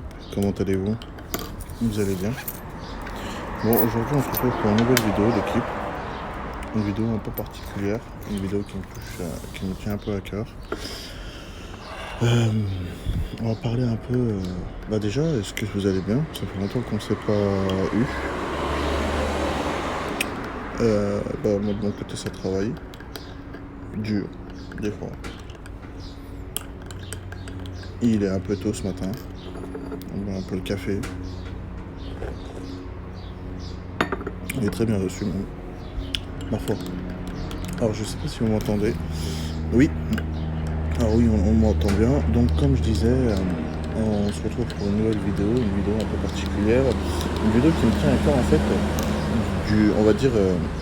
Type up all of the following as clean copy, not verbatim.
l'équipe, comment allez-vous? Vous allez bien? Bon, aujourd'hui on se retrouve pour une nouvelle vidéo d'équipe, une vidéo un peu particulière, une vidéo qui me touche, qui me tient un peu à cœur. On va parler un peu, déjà, est-ce que vous allez bien? Ça fait longtemps qu'on ne s'est pas eu. Moi de mon côté ça travaille, dur, des fois. Il est un peu tôt ce matin, on boit un peu le café. Il est très bien reçu même, ma foi. Alors je sais pas si vous m'entendez. Oui. Alors oui, on m'entend bien. Donc comme je disais, on se retrouve pour une nouvelle vidéo, une vidéo un peu particulière. Une vidéo qui me tient à cœur en fait. On va dire,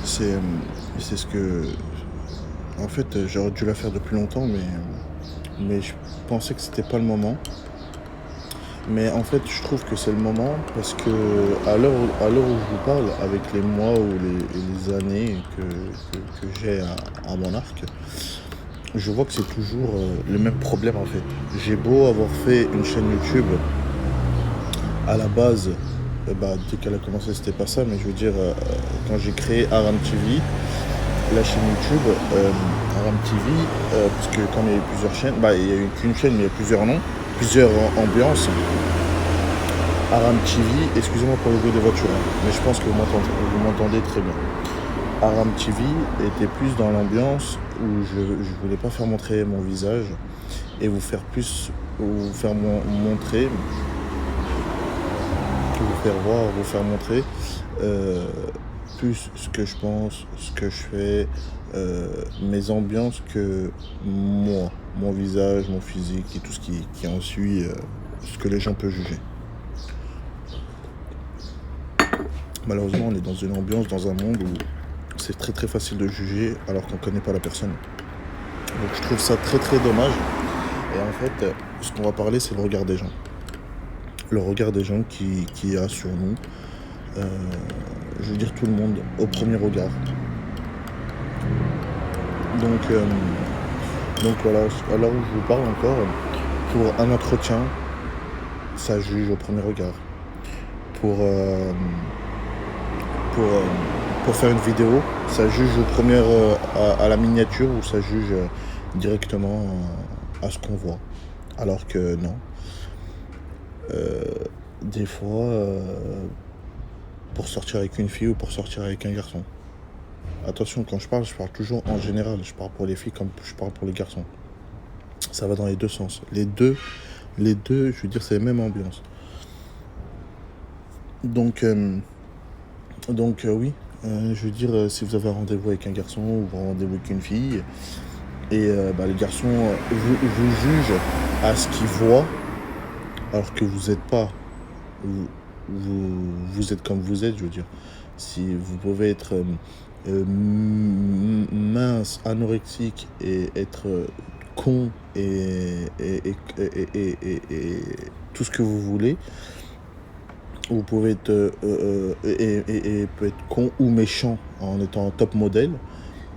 c'est ce que... En fait, j'aurais dû la faire depuis longtemps, mais je pensais que c'était pas le moment. Mais en fait, je trouve que c'est le moment parce que à l'heure où je vous parle, avec les mois ou les années que j'ai à mon arc, je vois que c'est toujours le même problème en fait. J'ai beau avoir fait une chaîne YouTube, à la base, dès qu'elle a commencé c'était pas ça, mais je veux dire, quand j'ai créé Aram TV, la chaîne YouTube, Aram TV, parce que comme il y a eu plusieurs chaînes, il n'y a eu qu'une chaîne mais il y a plusieurs noms, plusieurs ambiances. Aram TV, excusez-moi pour le bruit des voitures, hein, mais je pense que vous m'entendez très bien. Aram TV était plus dans l'ambiance où je voulais pas faire montrer mon visage et vous faire montrer, vous faire voir, vous faire montrer plus ce que je pense, ce que je fais, mes ambiances que moi, mon visage, mon physique et tout ce qui en suit, ce que les gens peuvent juger. Malheureusement, on est dans une ambiance, dans un monde où c'est très très facile de juger alors qu'on ne connaît pas la personne. Donc je trouve ça très très dommage. Et en fait, ce qu'on va parler, c'est le regard des gens. Le regard des gens qui y a sur nous. Je veux dire tout le monde au premier regard. Donc voilà, à l'heure où je vous parle encore, pour un entretien, ça juge au premier regard. Pour faire une vidéo, ça juge au premier à la miniature ou ça juge directement à ce qu'on voit. Alors que non. Des fois, pour sortir avec une fille ou pour sortir avec un garçon. Attention, quand je parle toujours en général. Je parle pour les filles comme je parle pour les garçons. Ça va dans les deux sens. Les deux, je veux dire, c'est la même ambiance. Donc oui, je veux dire, si vous avez un rendez-vous avec un garçon ou un rendez-vous avec une fille, et les garçons vous jugent à ce qu'ils voient, alors que vous n'êtes pas. Vous êtes comme vous êtes, je veux dire. Si vous pouvez être mince, anorexique et être con et tout ce que vous voulez, vous pouvez être peut être con ou méchant en étant top modèle,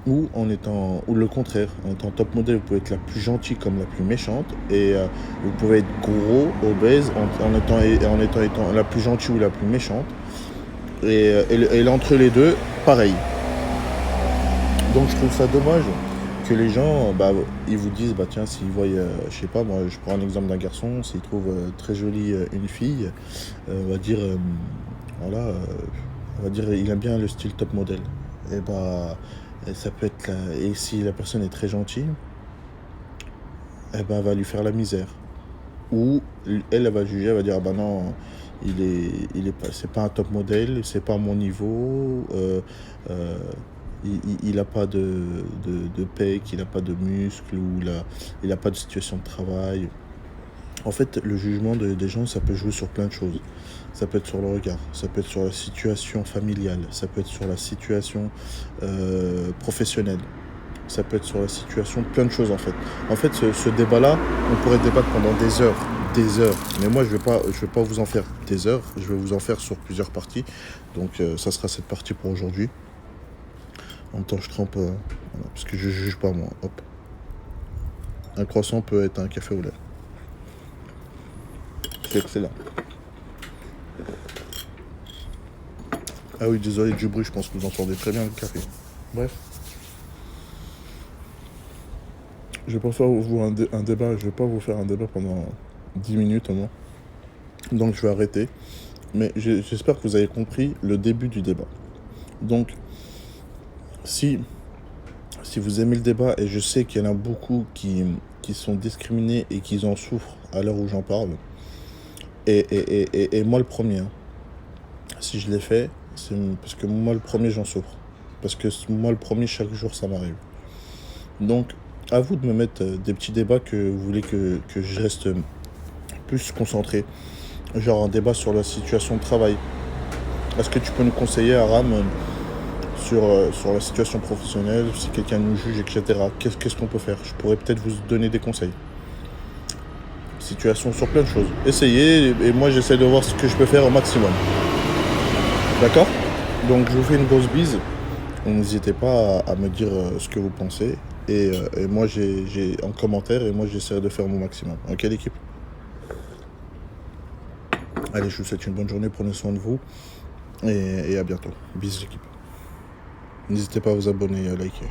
ou le contraire, en étant top modèle, vous pouvez être la plus gentille comme la plus méchante, et vous pouvez être gros, obèse, en étant la plus gentille ou la plus méchante, et entre les deux, pareil. Donc je trouve ça dommage que les gens, ils vous disent, tiens, s'ils voient, je sais pas, moi je prends un exemple d'un garçon, s'il trouve très jolie une fille, on va dire, il aime bien le style top modèle. Et ça peut être et si la personne est très gentille, elle va lui faire la misère. Ou elle va juger, elle va dire, non, c'est pas un top modèle, c'est pas à mon niveau, il n'a pas de pec, il n'a pas de muscles, ou il n'a pas de situation de travail. En fait, le jugement des gens, ça peut jouer sur plein de choses. Ça peut être sur le regard, ça peut être sur la situation familiale, ça peut être sur la situation professionnelle, ça peut être sur la situation, plein de choses en fait. En fait, ce débat-là, on pourrait débattre pendant des heures. Mais moi, je vais pas vous en faire des heures, je vais vous en faire sur plusieurs parties. Donc, ça sera cette partie pour aujourd'hui. En même temps, je trempe, parce que je juge pas moi. Hop. Un croissant peut être un café au lait. C'est excellent. Ah oui, désolé du bruit, je pense que vous entendez très bien le café. Bref. Je vais pas faire vous un débat, je vais pas vous faire un débat pendant 10 minutes au moins. Donc je vais arrêter. Mais j'espère que vous avez compris le début du débat. Donc, si vous aimez le débat, et je sais qu'il y en a beaucoup qui sont discriminés et qui en souffrent à l'heure où j'en parle, et moi le premier, hein, si je l'ai fait, c'est parce que moi le premier j'en souffre. Parce que moi le premier, chaque jour ça m'arrive. Donc, à vous de me mettre des petits débats que vous voulez que je reste plus concentré. Genre un débat sur la situation de travail. Est-ce que tu peux nous conseiller, Aram, sur la situation professionnelle, si quelqu'un nous juge, etc. Qu'est-ce qu'on peut faire? Je pourrais peut-être vous donner des conseils. Situation sur plein de choses. Essayez, et moi j'essaie de voir ce que je peux faire au maximum. D'accord? Donc je vous fais une grosse bise. N'hésitez pas à me dire ce que vous pensez. Et moi j'ai en commentaire, et moi j'essaie de faire mon maximum. Ok l'équipe? Allez, je vous souhaite une bonne journée, prenez soin de vous. Et à bientôt. Bisous l'équipe. N'hésitez pas à vous abonner et à liker.